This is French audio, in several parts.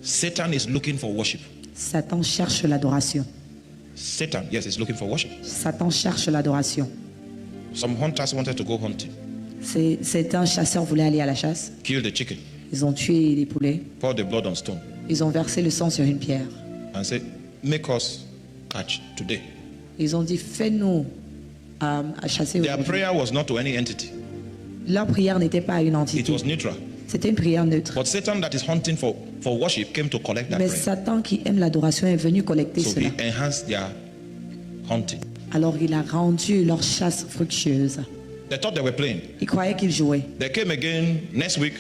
Satan is looking for worship. Satan cherche l'adoration. Satan, yes, is looking for worship. Satan cherche l'adoration. Some hunters wanted to go hunting, Certains chasseurs voulaient aller à la chasse. kill the chicken, Ils ont tué les poulets. pour the blood on stone, Ils ont versé le sang sur une pierre. and say, make us catch today. Ils ont dit, fais-nous à chasser Their aujourd'hui. prayer was not to any entity. Leur prière n'était pas à une It entité. was neutral. C'était une prière neutre. But Satan that is hunting for worship came to collect that Mais prayer. Satan qui aime l'adoration est venu collecter So cela. he enhanced their hunting. Alors il a rendu leur chasse fructueuse. They thought they were playing. Ils croyaient qu'ils jouaient. They came again next week,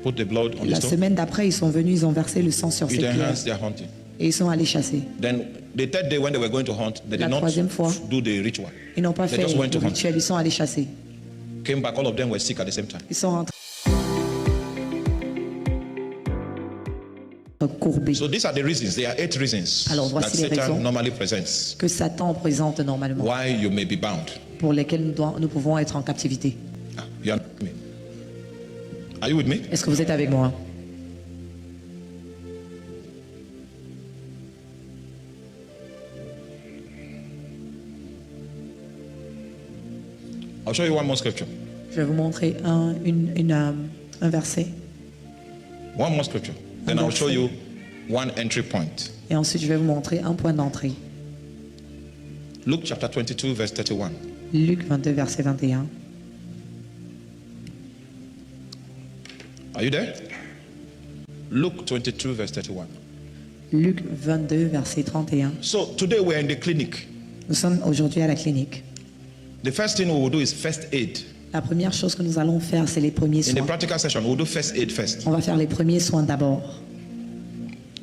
put the blood on the La stone. semaine d'après, ils sont venus, ils ont versé le sang sur ces It pierres. enhanced their hunting. Et ils sont allés chasser. Then the third day when they were going to hunt, they La did not troisième fois. do the ritual. Ils n'ont pas They fait just went to le hunt. rituel, ils sont allés chasser. Came back, all of them were sick at the same time. Ils sont rentrés courbés. So these are the reasons. There are 8 reasons Alors, that voici les Satan raisons. normally presents Que Satan présente normalement, why you may be bound. pour lesquels nous pouvons être en captivité. Ah, you are with me? Are you with me? Est-ce que vous êtes avec moi? I'll show you one more scripture. Je vais vous montrer un verset. One more scripture. Then I'll show you one entry point. Et ensuite, je vais vous montrer un point d'entrée. Luke chapter 22, verse 31. Luc 22, verset 21. Are you there? Luke 22, verse 31. Luc 22, verset 31. So today we're in the clinic. Nous sommes aujourd'hui à la clinique. The first thing we will do is first aid. La première chose que nous allons faire, c'est les premiers In the soins. practical session, we'll do first aid first. On va faire les premiers soins d'abord.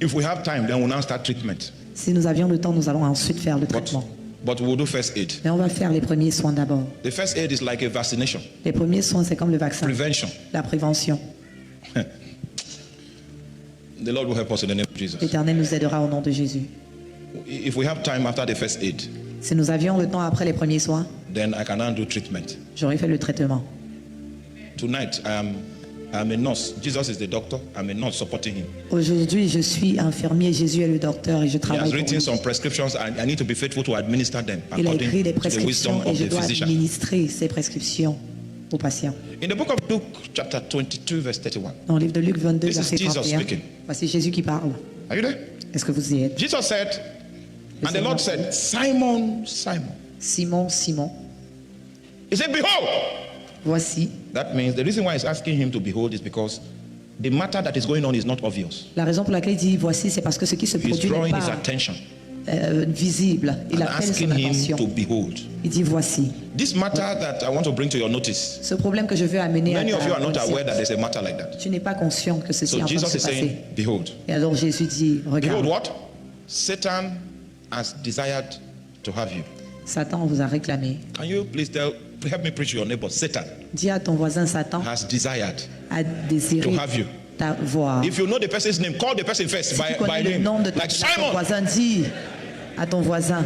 If we have time, then we'll now start treatment. Si nous avions le temps, nous allons ensuite faire le traitement. But we'll do first aid. Mais on va faire les premiers soins d'abord. The first aid is like a vaccination, Les premiers soins, c'est comme le vaccin, prevention. la prévention. The Lord will help us in the name of Jesus. L'Éternel nous aidera au nom de Jésus. If we have time after the first aid, Si nous avions le temps après les premiers soins, then I can now do treatment. j'aurais fait le traitement. Tonight, I'm a nurse. Jesus is the doctor. I'm a nurse supporting him. Aujourd'hui, je suis infirmier, Jésus est le docteur et je He travaille has pour written lui. some prescriptions and I need to be faithful to administer them Il a écrit according des to the wisdom prescriptions et of je the dois physician. administrer ces prescriptions aux patients. In the book of Luke, chapter 22, verse 31. Dans le livre de Luc 22, This is verset Jesus 31, speaking. voici Jésus qui parle. Are you there? Est-ce que vous y êtes? Jesus said, and the Lord said, Simon, Simon. Simon, Simon, He said, behold. voici. That means the reason why he's asking him to behold is because the matter that is going on is not obvious. La raison pour laquelle il dit voici, c'est parce que ce qui se He's produit n'est drawing his pas attention visible. Il and appelle son asking him attention. to behold. Il dit voici. This matter that I want to bring to your notice, Ce problème que je veux amener many à of you are not ta aware that conscience. there's a matter like that. Tu n'es pas conscient que ceci est So en train de Jesus se is passer. saying, behold. Et alors Jésus dit, Behold regarde, what? Satan has desired to have you. Satan vous a réclamé. Can you please help me preach to your neighbor? Satan Dis à ton voisin, Satan has desired a désiré to have you. t'avoir. If you know the person's name, call the person first Si by tu connais le name. nom de ton Like Simon. voisin, dis à ton voisin.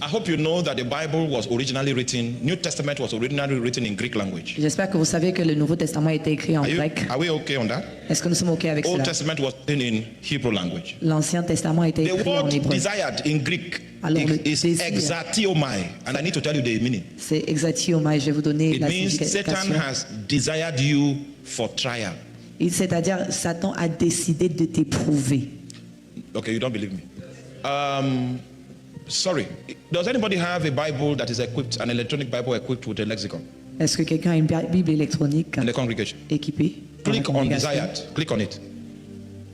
I hope you know that the Bible was originally written, New Testament was originally written in Greek language. J'espère que vous savez que le Nouveau Testament a été écrit en grec. Are we okay on that? Est-ce que nous sommes OK avec Old cela? Testament was written in Hebrew language. L'Ancien Testament a été The écrit en word hébreu. desired in Greek Alors, le is désir. exatiomai, and I need to tell you the meaning. C'est exatiomai. Je vais vous donner It la means Satan signification. has desired you for trial. C'est-à-dire, Satan a décidé de t'éprouver. Okay, you don't believe me. Sorry. Does anybody have a Bible that is equipped, an electronic Bible equipped with a lexicon Est-ce que quelqu'un a une Bible électronique in the congregation? équipée dans la Click on congrégation? desired. Click on it.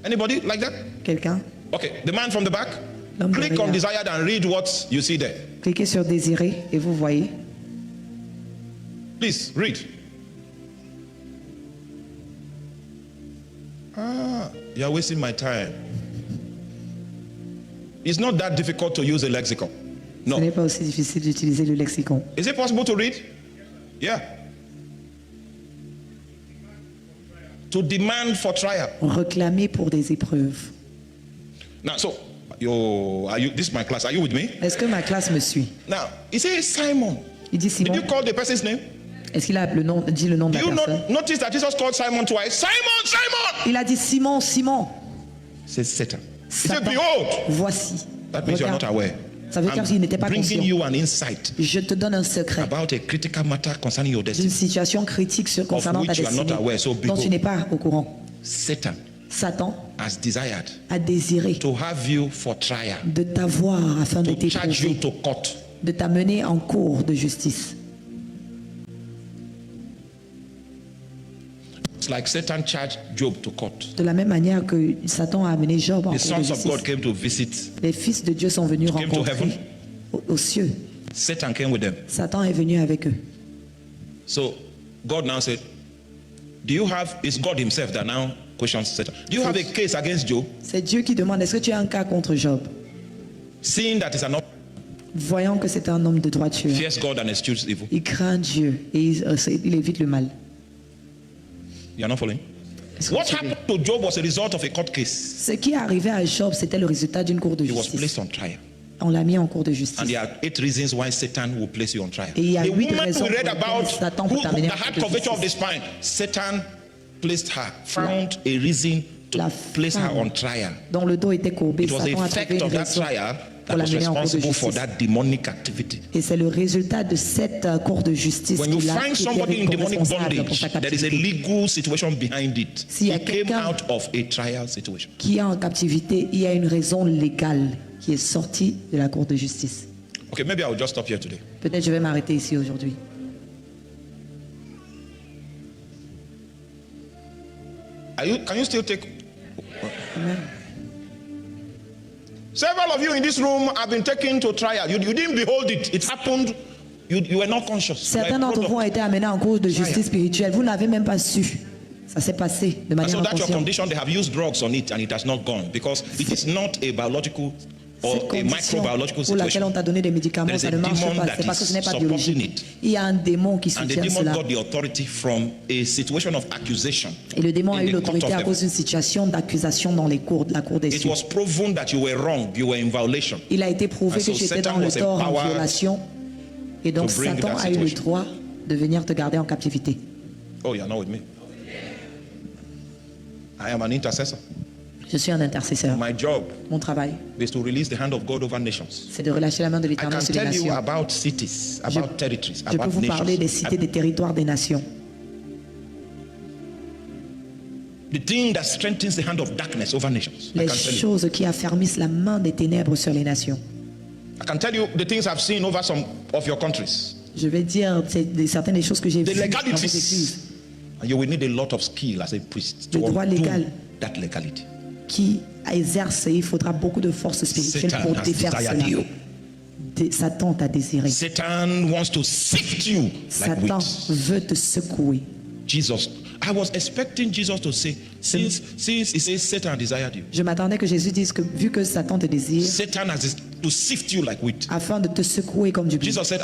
Anybody like that? Quelqu'un? Okay, the man from the back. L'homme Click derrière. on desired and read what you see there. Cliquez sur désirer et vous voyez. Please read. You are wasting my time. It's not that difficult to use a lexicon. Ce No. n'est pas aussi difficile d'utiliser le lexicon. Is it possible to read? Yeah. To demand for trial. Réclamer pour des épreuves. Now, so This is my class. Are you with me? Est-ce que ma classe me suit? Now, he says Simon. Il dit Did Simon. you call the person's name? Est-ce qu'il a dit le nom de Do la you personne? notice that Jesus called Simon twice? Simon, Simon! Il a dit Simon, Simon. Says Satan. He said, Satan. behold. Voici. That means you're not Regarde. aware. Ça veut dire qu'il n'était pas Bringing conscient. you an insight Je te donne un secret about a critical matter concerning your d'une destiny. situation critique concernant ta which you are not destinée aware. So dont behold. tu n'es pas au courant. Satan Satan has desired a désiré to have you for trial, de t'avoir afin de to charge you t'éprouver, to court. de t'amener en cours de justice. It's like Satan charged Job to court. De la même manière que Satan a amené Job en The cours de sons of God justice. came to visit. Les fils de Dieu sont venus Came to rencontrer heaven. aux cieux. Satan came with them. Satan est venu avec eux. So God now said, do you have, it's God himself that now questions Satan. Do you have a case against Job? C'est Dieu qui demande, est-ce que tu as un cas contre Job? Seeing that is an Voyant que c'est un homme de droiture, fears God and eschews evil. il craint Dieu et il évite le mal. You are not following? Est-ce que What tu veux? happened to Job was a result of a court case. Ce qui est arrivé à Job, c'était le résultat d'une cour de He was justice. placed on trial. On l'a mis en cour de And justice. there are 8 reasons why Satan will place you on trial. Et il y a The 8 woman raisons we read pour about, lesquelles Satan peut t'amener that en had cour de curvature of the justice. spine, Satan placed her, found a reason to La place her femme on trial. dont le dos était courbé, It was the Satan a trouvé effect une of that raison trial pour that was l'amener en cour de responsible for justice. that demonic activity. Et c'est le résultat de cette cour de justice When you qui find était somebody in demonic responsable pour sa bondage, there is a captivité. legal situation behind it. S'il y a He came quelqu'un- out of a trial situation. Qui est en captivité, il y a une raison légale qui est sortie de la cour de justice. Okay, maybe I will just stop here today. Peut-être je vais m'arrêter ici aujourd'hui. Can you still take? Amen. Several of you in this room have been taken to trial. You didn't behold it. It happened. You were not conscious. You Certains were a d'entre vous ont product. été amenés en cours de justice spirituelle. Vous n'avez même pas su. Ça s'est passé de And manière so that's your inconsciente. condition. They have used drugs on it and it has not gone because it is not a biological or Cette a condition microbiological pour laquelle on situation. t'a donné des médicaments, There is ça a ne marche demon pas. that C'est parce que ce n'est pas is supporting biologique. it. Il y a un démon qui And the soutient demon cela. got the authority from a situation of accusation. Et le démon a in eu the court l'autorité of à heaven. cause d'une situation d'accusation dans la cour des It cieux. was proven that you were wrong, you were in violation. Il a été prouvé And que so tu étais Satan dans le was tort, en empowered violation. Et donc to bring Satan that a eu le situation. droit de venir te garder en captivité. Oh, you're not with me. I am an intercessor. Je suis un intercesseur. My job Mon travail, is to release the hand of God over nations. c'est de relâcher la main de I l'Éternel can sur les tell you nations. about cities, about territories, Je peux about vous parler des nations. cités, des territoires, des nations. The thing that strengthens the hand of darkness over nations. I Les can tell you. choses qui affermissent la main des ténèbres sur les nations. I can tell you the things I've seen over some of your countries. Je vais dire certaines des choses que j'ai The vues dans vos legalities. églises And you will need a lot of skill as a priest to Le droit undo légal. that legality. qui exercent et il faudra beaucoup de force spirituelle Satan pour has défaire desired cela. you. Satan t'a désiré. Satan wants to sift you like Satan wheat. veut te secouer. Jesus, I was expecting Jesus to say, since he says Satan desired you, Je m'attendais que Jésus dise que vu que Satan te désire, Satan has to sift you like wheat. afin de te secouer comme du blé. Jesus said,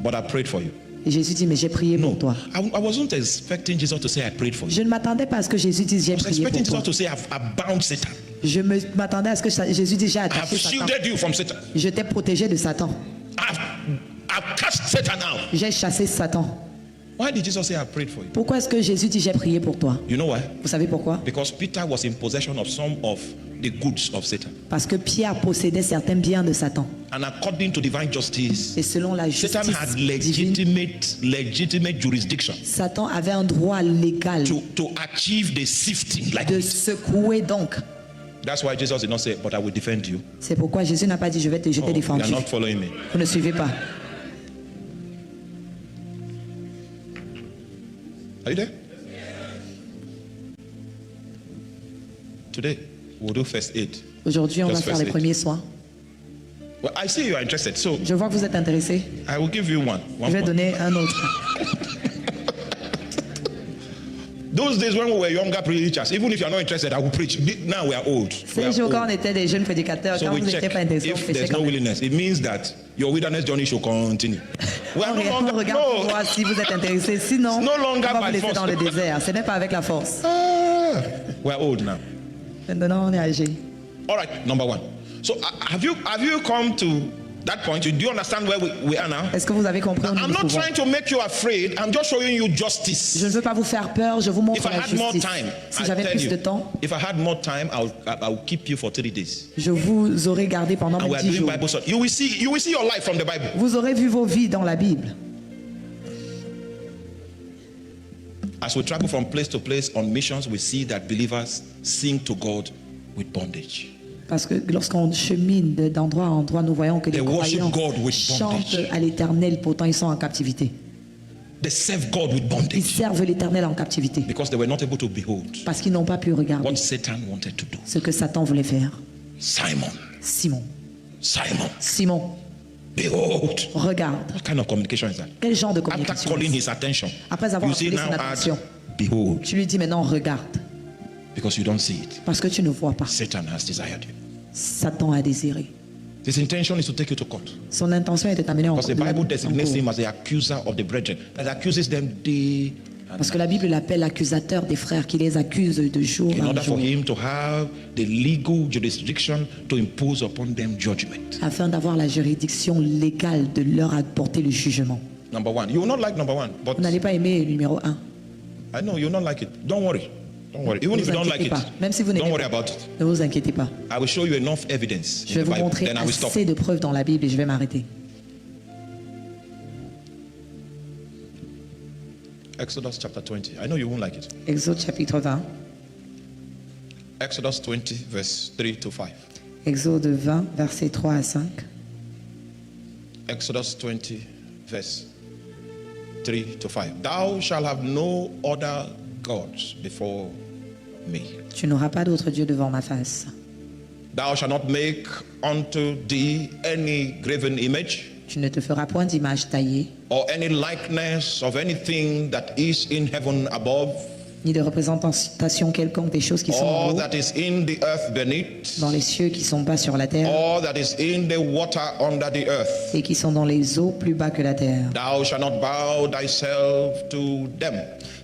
but I prayed for you. Et Jésus dit, mais j'ai prié No, pour toi. I wasn't expecting Jesus to say, I prayed for you. Je ne m'attendais pas à ce que Jésus dise, j'ai I was prié expecting pour Jesus toi. to say, I've bound Satan. Je m'attendais à ce que Jésus dise, j'ai I've attaqué Satan. shielded you from Satan. Je t'ai protégé de Satan. I've cast Satan out. J'ai chassé Satan. Why did Jesus say, I prayed for you? Pourquoi est-ce que Jésus dit, j'ai prié pour toi? You know why? Vous savez pourquoi? Because Peter was in possession of some of the goods of Satan. Parce que Pierre possédait certains biens de Satan. And according to divine justice, Et selon la justice Satan had divine, legitimate jurisdiction Satan avait un droit légal to achieve the sifting. Like de secouer donc. that's why Jesus did not say, but I will defend you. C'est pourquoi Jésus n'a pas dit, je t'ai Oh, you are défendu. not following me. Vous ne suivez pas. Are you there? Today, we'll do first aid. Aujourd'hui, on va Just faire first les aid. premiers soins. Well, I see you are interested, so Je vois que vous êtes intéressé. I will give you one Je vais point. donner un autre. Those days when we were younger preachers, even if you are not interested, I will preach. Now we are old. We Ces are jours, quand on old. était des jeunes prédicateurs, So quand we vous n'étiez check pas intéressés, on if prêchait there's quand no même. willingness. It means that your wilderness journey should continue. We are no On longer, regarde pour no. voir si vous êtes intéressés. Sinon, No longer on va by vous laisser force. dans le désert. Ce n'est pas avec la force. Ah, we are old now. Maintenant, on est âgé. All right, number one. So have you come to that point? Do you understand where we are now? Est-ce que vous avez compris où nous I'm nous not trouvons? trying to make you afraid. I'm just showing you justice. Je ne veux pas vous faire peur, je vous If montre I la had more justice. time, Si I j'avais tell plus de you. temps, If I had more time, I'll keep you for 3 days. je vous aurais gardé pendant And we are 10 doing jours. Bible study. You will see your life from the Bible. Vous aurez vu vos vies dans la Bible. As we travel from place to place on missions, we see that believers sing to God with bondage. Parce que lorsqu'on chemine d'endroit à endroit, nous voyons que les They worship croyants God with chantent bondage. à l'Éternel, pourtant ils sont en captivité. They serve God with Ils bondage servent l'Éternel en captivité because they were not able to behold parce qu'ils n'ont pas pu regarder what Satan wanted to do. ce que Satan voulait faire. Simon, Simon, behold. regarde. What kind of communication is that? Quel genre de After communication calling est-ce? his attention, Après avoir you see appelé now son add attention, behold tu lui dis maintenant regarde, because you don't see it. parce que tu ne vois pas. Satan has desired you. Satan a désiré. His intention is to take you to court Son intention est de t'amener en because the cour. Bible designates him as the accuser of the brethren that accuses them day and Parce que la Bible l'appelle l'accusateur des frères, qui les accuse de jour in en order for jour, him to have the legal jurisdiction to impose upon them judgment. afin d'avoir la juridiction légale de leur apporter le jugement. Number one, you will not like number one, but Vous n'allez pas aimer le numéro 1. I know you will not like it. Don't worry. Don't worry. Even Ne if vous you don't like inquiétez it, pas. Même si vous don't n'aimez worry pas, about it. ne vous inquiétez pas. I will show you enough evidence Je vais in the vous Bible. montrer Then I will stop. assez de preuves dans la Bible et je vais m'arrêter. Exodus chapter 20. I know you won't like it. Exode chapitre 20. Exodus 20, verse 3 to 5. Exode 20, versets 3 à 5. Exodus 20, verse 3 to 5. Thou shalt have no other gods before me. Tu n'auras pas d'autre Dieu devant ma face. Thou shalt not make unto thee any graven image Tu ne te feras point d'image taillée, or any likeness of anything that is in heaven above, ni de représentation quelconque des choses qui sont en or haut, that is in the earth beneath, dans les cieux qui sont bas sur la terre, or that is in the water under the earth. et qui sont dans les eaux plus bas que la terre. Thou shalt not bow thyself to them,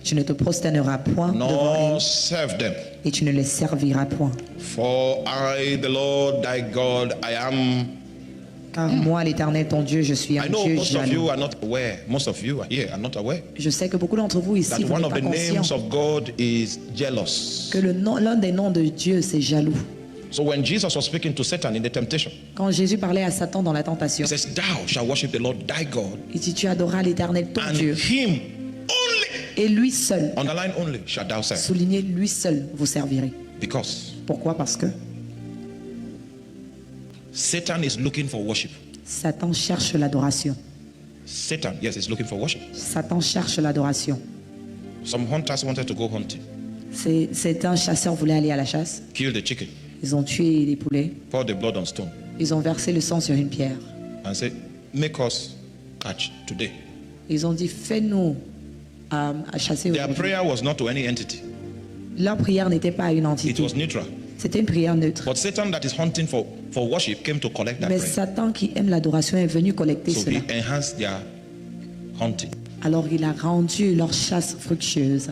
Tu ne te prosterneras point devant nor eux, serve them. et tu ne les serviras point. For I, the Lord thy God, I am. Car moi, l'Éternel, ton Dieu, je suis un I know Dieu most of jaloux. you are not aware. Most of you are here are not aware Je sais que beaucoup d'entre vous ici, that vous one n'êtes of pas the names conscients of God is jealous. que l'un des noms de Dieu, c'est jaloux. So when Jesus was speaking to Satan in the temptation, Quand Jésus parlait à Satan dans la tentation, he says, "Thou shalt worship the Lord thy God, il dit, tu adoreras l'Éternel, ton and Dieu, him only." et lui seul, Underline only shalt thou serve, soulignez, lui seul, vous servirez. because Pourquoi? Parce que Satan is looking for worship. Satan cherche l'adoration. Satan, yes, is looking for worship. Satan cherche l'adoration. Some hunters wanted to go hunting, C'est un chasseur voulait aller à la chasse. kill the chicken, Ils ont tué les poulets. pour the blood on stone, Ils ont versé le sang sur une pierre. and say, "Make us catch today." Ils ont dit, fais-nous à chasser Their aujourd'hui. prayer was not to any entity; Leur prière n'était pas à une it entité. was neutral. C'était une prière neutre. But Satan, that is hunting for worship, came to collect that Mais prayer. Satan qui aime l'adoration est venu collecter So cela. he enhanced their hunting. Alors il a rendu leur chasse fructueuse.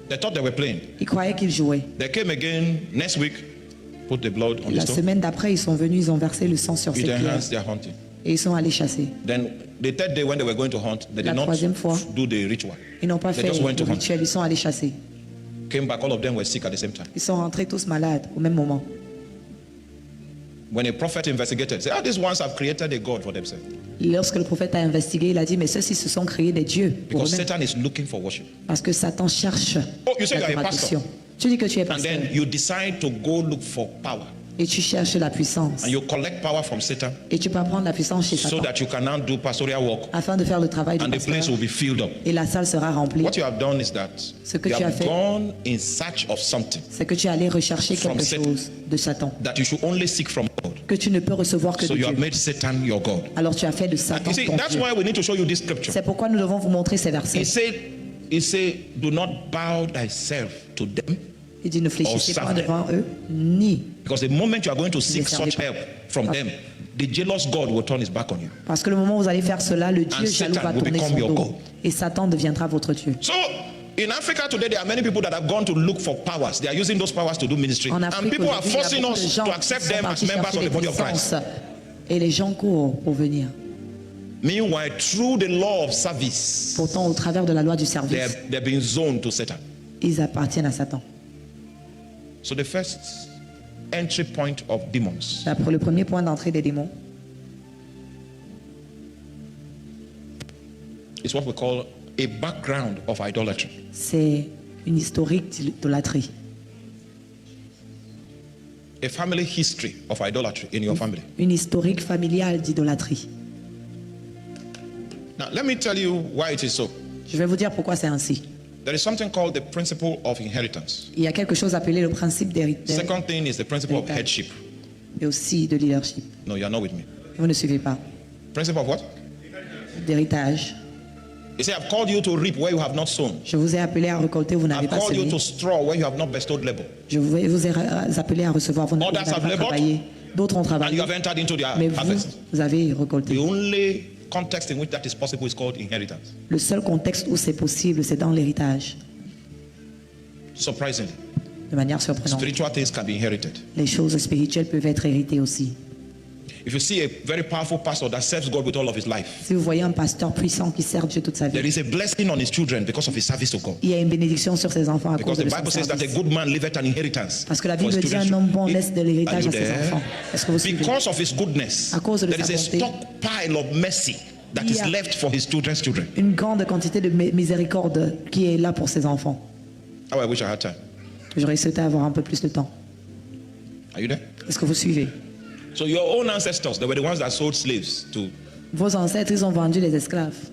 They thought they were playing. Ils croyaient qu'ils jouaient. They came again next week, put the blood on the La stone. semaine d'après, ils sont venus, ils ont versé le sang sur It cette pierre. enhanced their hunting. Et ils sont allés chasser. Then the third day when they were going to hunt, they La did not troisième fois, do the ritual. Ils n'ont pas They fait just went to le hunt. rituel, ils sont allés chasser. Came back, all of them were sick at the same time. Ils sont rentrés tous malades au même moment. When a prophet investigated, said, these ones have created a god for themselves. Lorsque le prophète a investigué, il a dit, mais ceux-ci se sont créés des dieux pour Because eux-mêmes. Satan is looking for worship. Parce que Satan cherche Oh, you say you are a l'adoration. pastor. Tu dis que tu es And pasteur then you decide to go look for power. et tu cherches la puissance. And you collect power from Satan Et tu peux prendre la puissance chez so Satan that you can now do pastoral work. afin de faire le travail du And the pasteur. place will be filled up. Et la salle sera remplie. What you have done is that Ce que you tu as have fait, gone in search of something c'est que tu es allé rechercher From quelque Satan. chose de Satan that you should only seek from God. que tu ne peux recevoir que So de you have Dieu. made Satan your God. Alors tu as fait de Satan You see, ton that's Dieu. why we need to show you this scripture. C'est pourquoi nous devons vous montrer ces versets. He said, do not bow thyself to them. Il dit, ne fléchissez serve pas them. devant eux, ni. Because the moment you are going to seek servez such pas. help from them, the jealous God will turn his back on you. Parce que le moment où vous allez faire cela, le Dieu And jaloux Satan va will tourner become son your dos. God. Et Satan deviendra votre Dieu. So In Africa today, there are many people that have gone to look for powers. They are using those powers to do ministry. En And Afrique, people are aujourd'hui, il y a forcing beaucoup de us gens to qui accept sont them as partis members chercher of the des body of Christ. puissances et les gens courent pour venir. Meanwhile, through the law of service, Pourtant, au travers de la loi du service, they're being zoned to Satan. ils appartiennent à Satan. So the first entry point of demons Le premier point d'entrée des démons, is what we call a background of idolatry. c'est une historique d'idolâtrie. A family history of idolatry in your family. Une historique familiale d'idolâtrie. Now, let me tell you why it is so. Je vais vous dire pourquoi c'est ainsi. There is something called the principle of inheritance. Il y a quelque chose appelé le principe d'héritage Second thing is the principle of headship. et aussi de leadership. No, you are not with me. Vous ne suivez pas. Principle of what? D'héritage. You say, I've called you to reap where you have not sown. Je vous ai appelé à récolter, vous n'avez I've pas called you semé. to straw where you have not bestowed labor. Je vous ai appelé à recevoir, vous n'avez Others have pas labored, travaillé. D'autres ont And travaillé, you have entered into their mais vous, harvest. vous avez récolté. The only context in which that is possible is called inheritance. Le seul contexte où c'est possible, c'est dans l'héritage. Surprisingly, De manière surprenante. spiritual things can be inherited. Les choses spirituelles peuvent être héritées aussi. If you see a very powerful pastor that serves God with all of his life, Si vous voyez un pasteur puissant qui sert Dieu toute sa there vie, is a blessing on his children because of his service to God. il y a une bénédiction sur ses enfants à cause Because de the son Bible says that a service. good man leaveth an inheritance. Parce que la for his Bible dit children's un homme bon children. laisse de Are l'héritage you à ses there? enfants. Est-ce que vous suivez? Because of his goodness, À cause de there is sa a bonté, stockpile of mercy that il y is a- left for his children's children. Une grande quantité de miséricorde qui est là pour ses enfants. How I wish I had time. J'aurais souhaité avoir un peu plus de temps. Are you there? Est-ce que vous suivez? So your own ancestors, they were the ones that sold slaves to. Vos ancêtres, ils ont vendu les esclaves.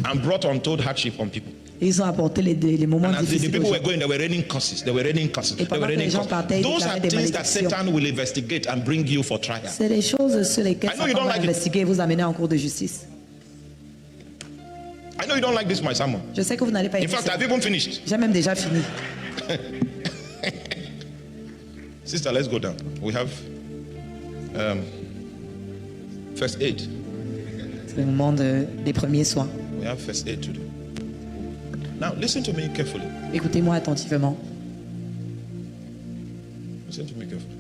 And brought untold hardship on people. Ils ont apporté les moments And as the difficiles. people aux were gens. going, they were raining curses. They were raining curses. They pendant were que raining les gens curses. partaient, ils Those are déclaraient des things that malédictions. Satan will investigate and bring you for trial. C'est des choses sur lesquelles I know you Satan don't va like it. investiguer et vous amener en cours de justice. I know you don't like this, my sermon. Je sais que vous n'allez pas In aimer fact, ça. I've even finished. J'ai même déjà fini. Sister, let's go down. We have first aid. C'est le moment des premiers soins. We have first aid to do. Now, listen to me carefully. Écoutez-moi attentivement. Listen to me carefully.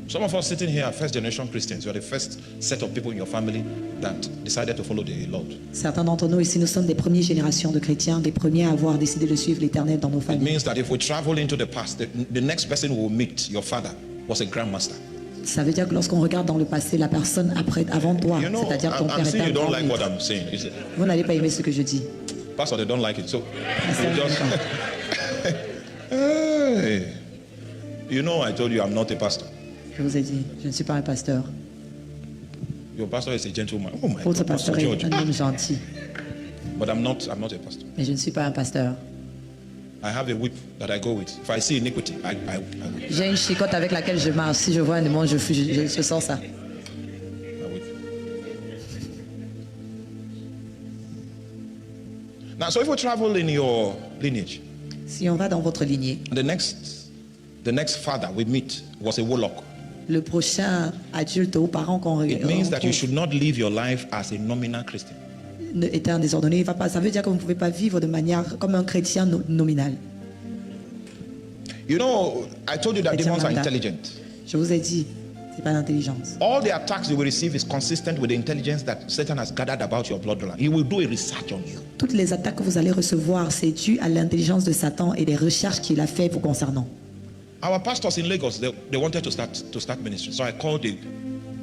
Some of us sitting here are first generation Christians. You are the first set of people in your family that decided to follow the Lord. Certains d'entre nous ici, nous sommes des premières générations de chrétiens, des premiers à avoir décidé de suivre l'Éternel dans nos It familles. means that if we travel into the past, the next person we will meet, your father, was a grandmaster. Ça veut dire que lorsqu'on regarde dans le passé, la personne avant toi, You know, c'est-à-dire ton I'm père était seeing un you don't grand like what maître. I'm saying. You say, Vous n'allez pas aimer ce que je dis. Pastor, they don't like it. So, Ça, you je just, comprends. hey, you know, I told you I'm not a pastor. Je vous ai dit, je ne suis pas un pasteur. Your pastor is a gentleman. Oh my Votre God, Pastor pasteur est George. un homme gentil, But I'm not a pastor. mais je ne suis pas un pasteur. I have a whip that I go with. If I see iniquity, I J'ai une chicotte avec laquelle je marche. Si je vois un démon, je sens ça. whip. Now, so if we travel in your lineage, Si on va dans votre lignée, the next father we meet was a warlock. le prochain adulte ou parent qu'on It means that you retrouve should not live your life as a nominal Christian. est un désordonné, il va pas. Ça veut dire que vous ne pouvez pas vivre de manière comme un chrétien nominal. You know, I told you that Chrétien demons are lambda. intelligent. Je vous ai dit, c'est pas l'intelligence. All the attacks you will receive is consistent with the intelligence that Satan has gathered about your bloodline. He will do a research on you. Toutes les attaques que vous allez recevoir, c'est dû à l'intelligence de Satan et les recherches qu'il a fait vous concernant. Our pastors in Lagos, they wanted to start ministry. So I called the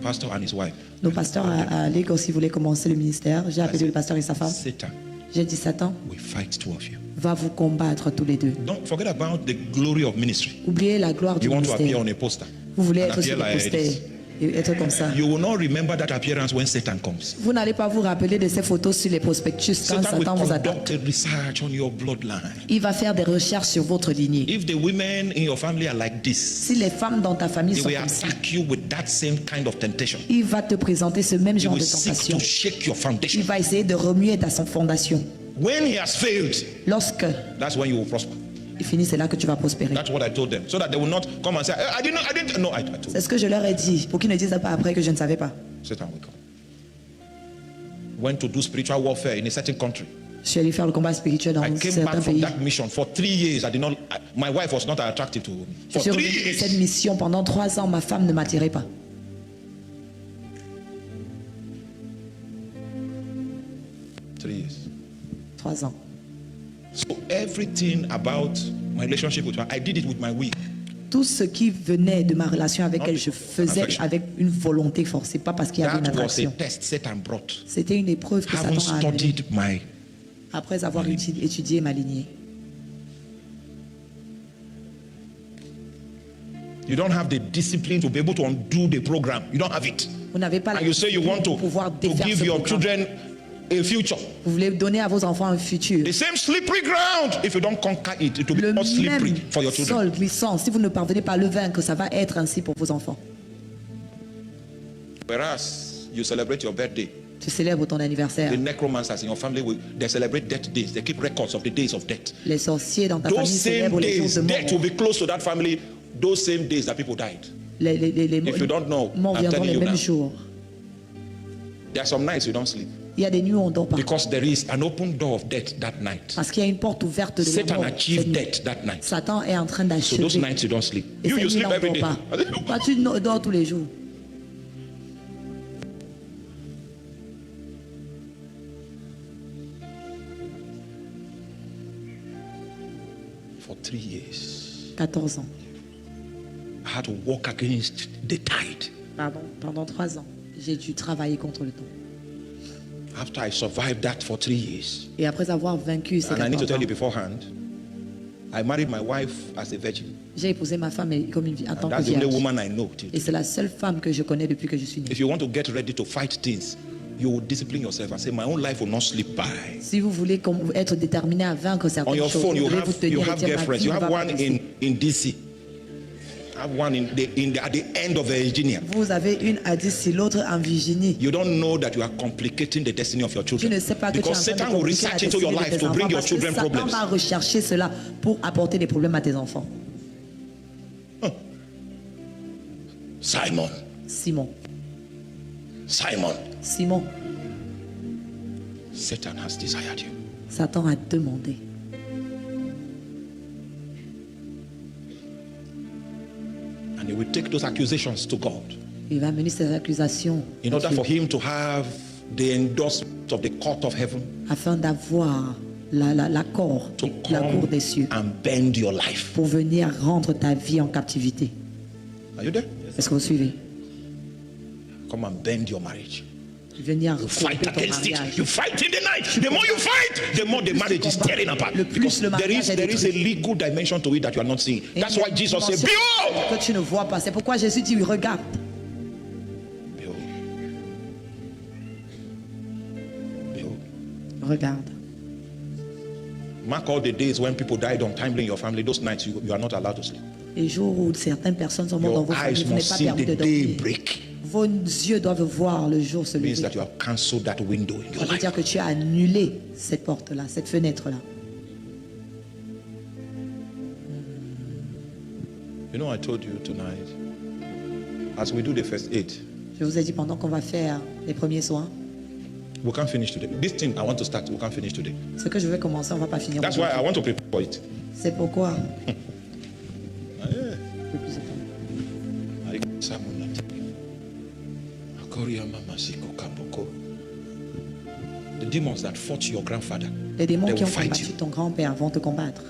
pastor and his wife. Nos pasteurs à Lagos, ils voulaient commencer le ministère. J'ai appelé le pasteur et sa femme. Satan J'ai dit, Satan will fight two of you. va vous combattre tous les deux. Don't forget about the glory of ministry. Oubliez la gloire du You want to appear ministère. on a poster. Vous voulez and être sur appear le like poster this. et être comme ça. You will not remember that appearance when Satan comes. Vous n'allez pas vous rappeler de ces photos sur les prospectus quand Satan will Satan vous attaque. conduct a research on your bloodline. Il va faire des recherches sur votre lignée. If the women in your family are like this, Si les femmes dans ta famille they sont will comme ça, attack you with that same kind of temptation. il va te présenter ce même He genre will de seek tentation. to shake your Il foundation. va essayer de remuer ta fondation. When he has failed, Lorsque, that's when you will prosper. Il finit, c'est là que tu vas prospérer. That's what I told them. So that they will not come and say, I didn't know. No, I told C'est them. ce que je leur ai dit, pour qu'ils ne disent pas après que je ne savais pas. Satan will come. Went to do spiritual warfare in a certain country. Je suis allé faire le combat spirituel dans I came certains back from pays. that mission for 3 years. My wife was not attractive to me. Je For suis 3 revenu de cette years. mission pendant 3 ans. Ma femme ne m'attirait pas. 3 years. 3 ans. So everything about my relationship with her, I did it with my will. Tout ce qui venait de ma relation avec elle, je faisais Affection. avec une volonté forcée, pas parce qu'il y avait une That was a attraction. test Satan brought. C'était une épreuve que I haven't Satan a amenée studied my. après avoir étudié ma lignée. You don't have the discipline to be able to undo the program. You don't have it. Vous n'avez pas la And you say you want pour pouvoir to défaire give ce your programme. children a future. Vous voulez donner à vos enfants un futur. The same slippery ground. If you don't conquer it, it will be Le more slippery même for your children. sol glissant, si vous ne parvenez pas à le vaincre, ça va être ainsi pour vos enfants. Whereas you celebrate your birthday, Tu célèbres ton anniversaire. the necromancers in your family they celebrate death days. They keep records of the days of death. Les sorciers dans ta Those famille same célèbrent les jours days, de death will mort. be close to that family. Those same days that people died. Les If you don't know, morts I'm viendront telling les you mêmes now. jours. There are some nights you don't sleep Il y a des nuits où on ne dort pas. because there is an open door of death that night. Parce qu'il y a une porte ouverte de la Satan mort. achieved cette nuit. death that night. Satan est en train So those d'achever. nights you don't sleep. Et You cette nuit, sleep on every ne day. dort pas. Toi, tu dors tous les jours. For 3 years, 14 ans. I had to walk against the tide. Pardon, pendant 3 ans. J'ai dû travailler contre le temps. After I survived that for 3 years, Et après avoir vaincu ces and I need to 14 tell you ans, beforehand, I married my wife as a virgin. j'ai épousé ma femme comme en tant And que that's the only vierge. woman I know. Till Et c'est la seule femme que je connais depuis que je suis née. If you want to get ready to fight things, you will discipline yourself and say, my own life will not slip by. Si vous voulez être déterminé à vaincre On certaines your choses, phone, vous you devez vous have tenir et dire, ma girlfriends. vie You ne va have pas one passer. in DC. Have one at the end of Virginia. Vous avez une à d'ici, l'autre en Virginie. You don't know that you are complicating the destiny of your Tu children. ne sais pas que Because tu es en train Satan de will compliquer la research into your destinée de life tes to enfants bring your parce que children Satan problems. va rechercher cela pour apporter des problèmes à tes enfants. Simon, Simon, Simon, Satan has desired you. Satan a demandé. And he will take those accusations to God Il va mener ces accusations in à order Dieu for him to have the endorsement of the court of heaven afin d'avoir l'accord to de la cour come des cieux and bend your life. pour venir rendre ta vie en captivité. Are you there? Est-ce que vous suivez? Come and bend your marriage. Venir You fight couper ton against it. mariage. You fight in the night. The more you fight, the more the marriage is tearing apart. Le plus Because le there mariage est is a détruit. legal dimension to it that you are not seeing. Et That's il y a why une Jesus said, dimension behold, que tu ne vois pas. C'est pourquoi Jésus dit, regarde. behold, behold. Regarde. Mark all the days when people died untimely in your family. Those nights you are not allowed to sleep. Les jours où certaines personnes sont mortes dans Your vos familles, eyes vous n'êtes must pas see permis de the day dormir. break. Vos yeux doivent voir le jour se Means lever. that you have cancelled that window in your Ça veut life. dire que tu as annulé cette porte-là, cette fenêtre-là. You know, I told you tonight, as we do the first 8, Je vous ai dit pendant qu'on va faire les premiers soins, we can't finish today. This thing I want to start, we can't finish today. ce que je vais commencer, on ne va pas finir. That's why aujourd'hui. I want to prepare for it. C'est pourquoi. Ah, yeah. le plus important. The demons that fought your grandfather, Les démons they qui will ont fight combattu you. ton grand-père vont te combattre.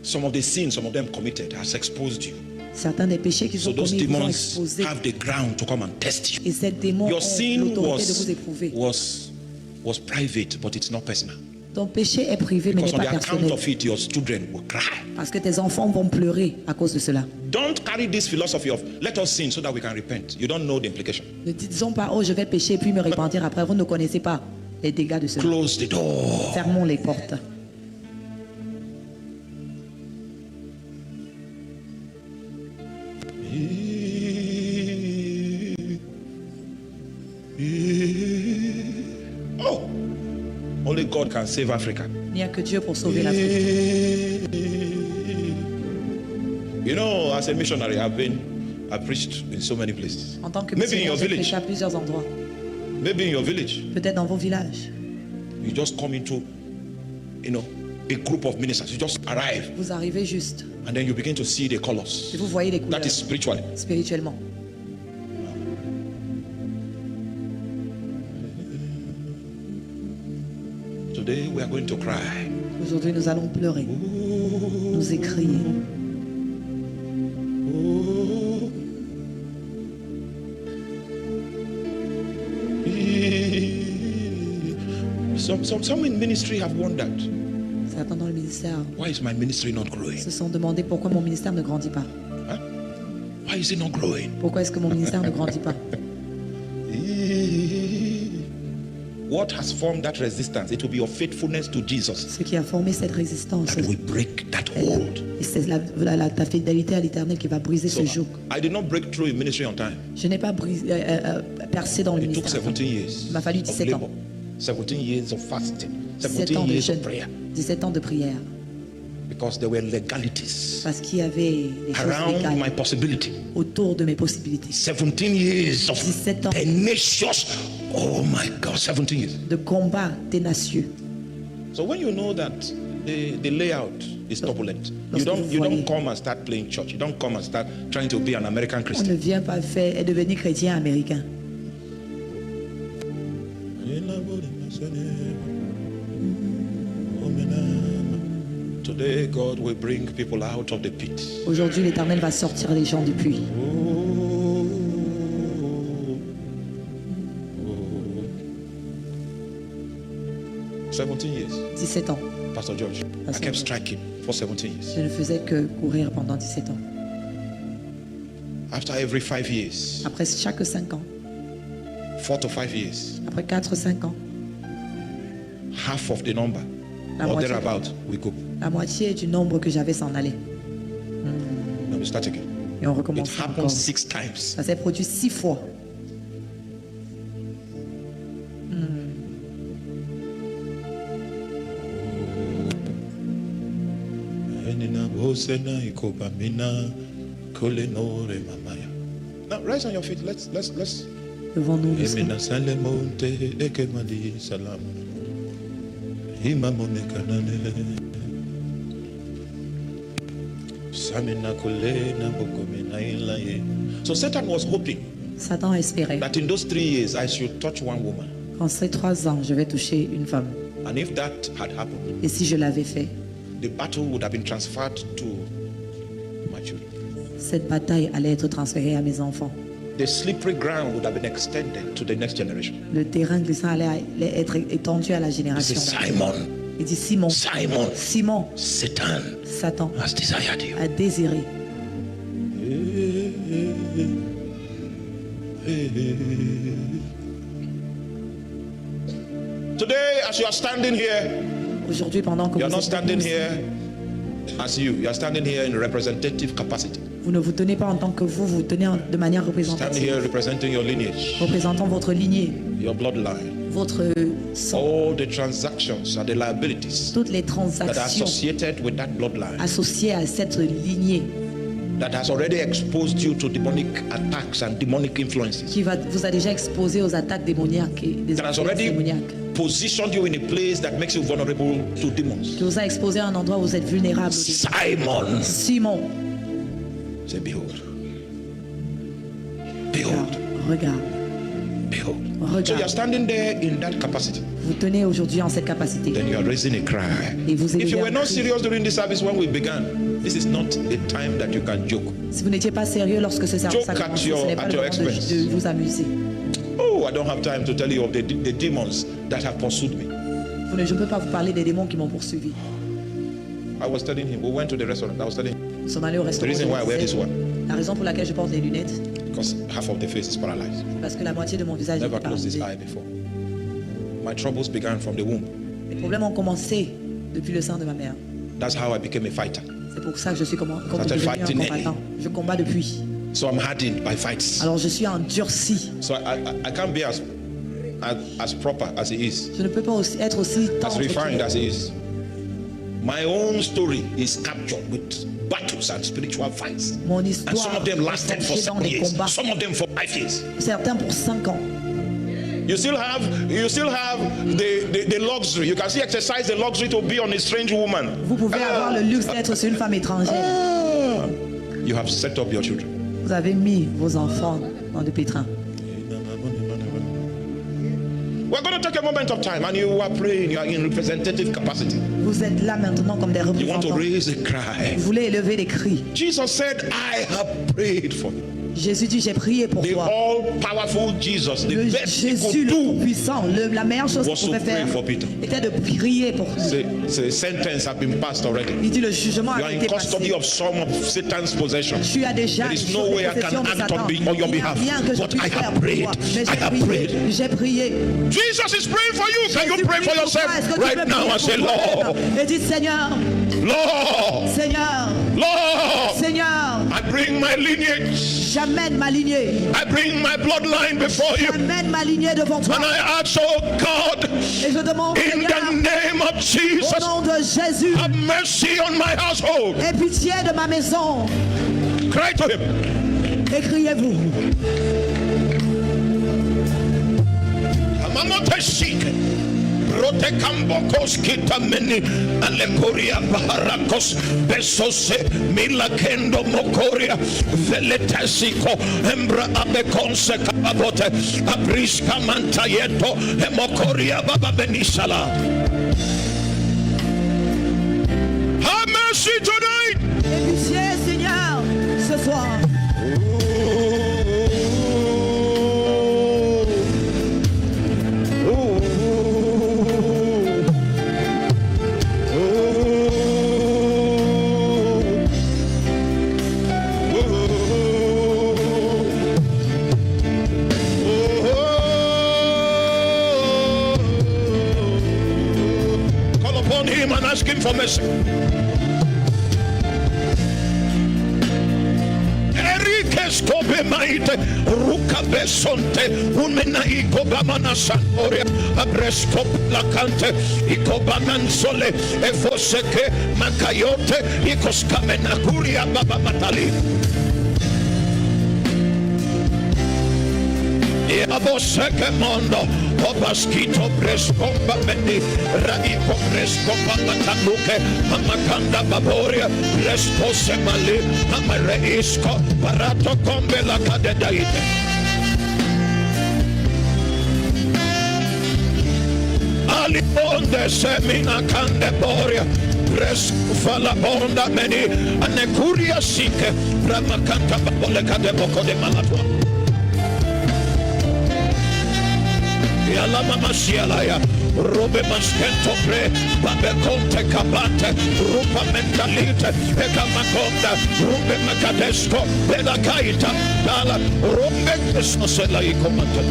Some of the sins some of them committed has exposed you. Certains des péchés qu'ils So ont those commis vous ont demons exposé. have the ground to come and test you. Et ces démons Your ont sin l'autorité de vous éprouver. was private, but it's not personal. Ton péché est privé, mais n'est Because on pas the account personnel. of it, your children will cry. Parce que tes enfants vont pleurer à cause de cela. Don't carry this philosophy of let us sin so that we can repent. You don't know the implication. Ne disons pas, oh, je vais pécher puis me repentir après. Vous ne connaissez pas les dégâts de cela. Close the door. Fermons les portes. Oh, Holy God can save Africa. Il n'y a que Dieu pour sauver l'Afrique. You know, as a missionary, I've preached in so many places. En tant que Maybe in missionnaire, your j'ai prêché village. à plusieurs endroits. Maybe in your village, Peut-être dans vos villages. you just come into, a group of ministers. You just arrive, Vous arrivez juste and then you begin to see the colors. et vous voyez les couleurs That is spiritually. spirituellement. Today we are going to cry. Aujourd'hui, nous allons pleurer, nous écrier. Some in ministry have wondered, Certains dans le ministère why is my ministry not growing? se sont demandé pourquoi mon ministère ne grandit pas. Huh? Why is it not growing? Pourquoi est-ce que mon ministère ne grandit pas? What has formed that resistance? It will be your faithfulness to Jesus Ce qui a formé cette résistance, that will break that hold. et c'est ta fidélité à l'Éternel qui va briser So ce joug. I did not break through in ministry on time. Je n'ai pas percé dans le It took ministère. 17 years Il m'a fallu of 17 ans. labor, 17 years of fasting, 17 ans 17 de years jeûne, of prayer, 17 ans de prière. because there were legalities Parce qu'il y avait des choses around légales my possibility. autour de mes possibilités. 17 years of 17 ans. tenacious. Oh my God, 17 years. De combat ténacieux. So when you know that the layout is turbulent, you don't come and start playing church. You don't come and start trying to be an American On Christian. ne vient pas faire et devenir chrétien américain. Today, God will bring people out of the pit. Aujourd'hui, l'Éternel va sortir les gens du puits. 17 years, 17 ans. Pastor George. I Pastor kept George. striking for 17 years. Je ne faisais que courir pendant 17 ans. After every 5 years, Après chaque 5 ans, 4 to 5 years, après 4-5 ans, half of the number La or moitié. thereabout we go. la moitié du nombre que j'avais s'en allait. Then we start again. Et on It recommence happened encore. 6 times. Ça s'est produit 6 fois. Now rise on your feet. Let's Devant-nous, doucement. Emina salemonte ekemali salam. Imamone kanane. Samina kolena bokomina ilaye. So Satan was hoping Satan espérait that in those 3 years I should touch one woman. qu'en ces 3 ans, je vais toucher une femme. And if that had happened, Et si je l'avais fait, the battle would have been transferred to my children. cette bataille allait être transférée à mes enfants. The slippery ground would have been extended to the next generation. Le terrain glissant allait être étendu à la He génération. said, Simon, Il dit Simon, Simon, Simon, Satan Satan has desired you. a désiré. Today, as you are standing here, Aujourd'hui, pendant que you are vous not êtes standing debout, here as you are standing here in representative capacity. vous ne vous tenez pas en tant que vous, vous tenez de manière Stand représentative, here representing your lineage, représentant votre lignée, your bloodline, votre sang, all the transactions and the liabilities toutes les that are transactions associated with that bloodline associées à cette lignée that has already exposed you to demonic attacks and demonic influences, qui vous a déjà exposé aux attaques démoniaques et des that has influences already démoniaques, positioned you in a place that makes you vulnerable to demons. qui vous a exposé à un endroit où vous êtes vulnérable. Simon, Simon, say, behold, behold, regarde, behold. So you are regarde. standing there in that capacity. Vous tenez aujourd'hui en cette capacité. Then you are raising a cry. Et vous If you élevez were un not cri. serious during this service when we began, this is not a time that you can joke. Si vous n'étiez pas sérieux lorsque ce service a Joke at commencé, your- ce n'est pas at le your moment expense. de vous amuser. Oh, I don't have time to tell you of the demons that have pursued me. Je ne peux pas vous parler des démons qui m'ont poursuivi. I was telling him, we went to the restaurant. I was telling him, Nous sommes allés au the restaurant. reason why I wear this one, La raison pour laquelle je porte les lunettes, because half of the face is paralyzed. c'est parce que la moitié de mon visage Never est closed this paralysée. eye before. My troubles began from the womb. Les problèmes ont commencé depuis le sein de ma mère. That's how I became a fighter. C'est pour ça que je suis comme Started devenu un fighting combattant. Je combats depuis. So I'm hardened by fights. Alors je suis endurci. So I can't be as as proper as he is, Je ne peux pas aussi être aussi as tendre refined qu'il as he is. My own story is captured with battles and spiritual fights. Mon And histoire some of them lasted for est dans 7 des years, combats, some of them for 5 years. certains pour 5 ans. You still have the luxury. You can still exercise the luxury to be on a strange woman. Vous pouvez avoir le luxe d'être sur une femme étrangère. You have set up your children. Vous avez mis vos enfants dans le pétrin. We're going to take a moment of time, and you are praying. You are in representative capacity. Vous êtes là maintenant comme des You want to représentants. raise a cry. Vous voulez élever des cris. Jesus said, I have prayed for you. Jésus dit, j'ai prié pour The toi. all-powerful Jesus, the Le best he Jésus could le do. Tout-Puissant, la meilleure chose was qu'il to pouvait pray faire for Peter. était de prier pour lui. The sentence has been passed already. Il dit, le jugement You a are in été custody passé. of some of Satan's possession. Tu as déjà There is une no chose way I de possession can de act Satan. on your Il n'y a behalf. rien que je But puisse I faire have pour prayed. toi. Mais I have prayed. j'ai prié. Jesus is praying for you. Can you Jésus pray prie for pour toi. yourself Est-ce que tu right peux now prier and say, pour toi-même? Lord, Et dis, Seigneur, Lord, Seigneur, Lord, Seigneur, I bring my lineage. j'amène ma lignée. I bring my bloodline before you. J'amène ma lignée devant toi. And I ask, oh God, Et je demande, in Seigneur, the name of au Jesus, nom de Jésus, have mercy on my household. aie pitié de ma maison. Cry to him. Écriez-vous. Amamote shike. Rote kambokos kitameni alekoria baharakos besose milakendo mokoria veletasiko embra abekonse kababote abriska mantayeto emokoria baba benisala. Have mercy tonight. Aie pitié, Seigneur, ce soir. Call upon him and ask him for mercy. Skobe maite ruka besonte umena ikobamana sanoria abresko lakante ikobanan sole efoseke makayote ikoskamena kuria baba matali aboseke mondo obaskito presko babeni raiko presko babatanuke amakanda baboria presko semali amareisko barato kombe la kadedaite alibonde semina kande boria presko fala bonda meni anekuria sike ramakanta babole kadeboko de malatwa Yalama Masialaya, Rube Maskento Pre, Babe Conte Cabate, Rupa Mentalite, Eka Makonda, Rube Macadesco, Bela Kaita, Dala, Rube Esnosela Icomata.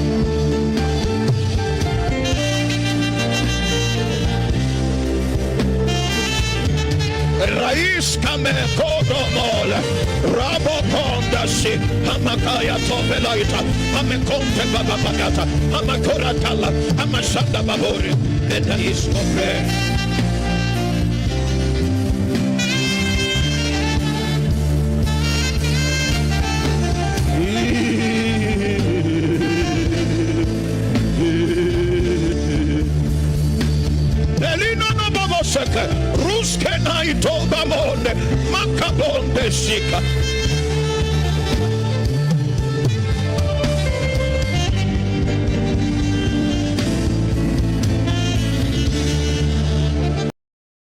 Raiz kame kodo mole, rabo konda si, hamakaya tobelaita, hamekonte baba bagata, hamakoratala, hamashanda babori, eda iskopre. Ruske naito bamonde, makabonde shika,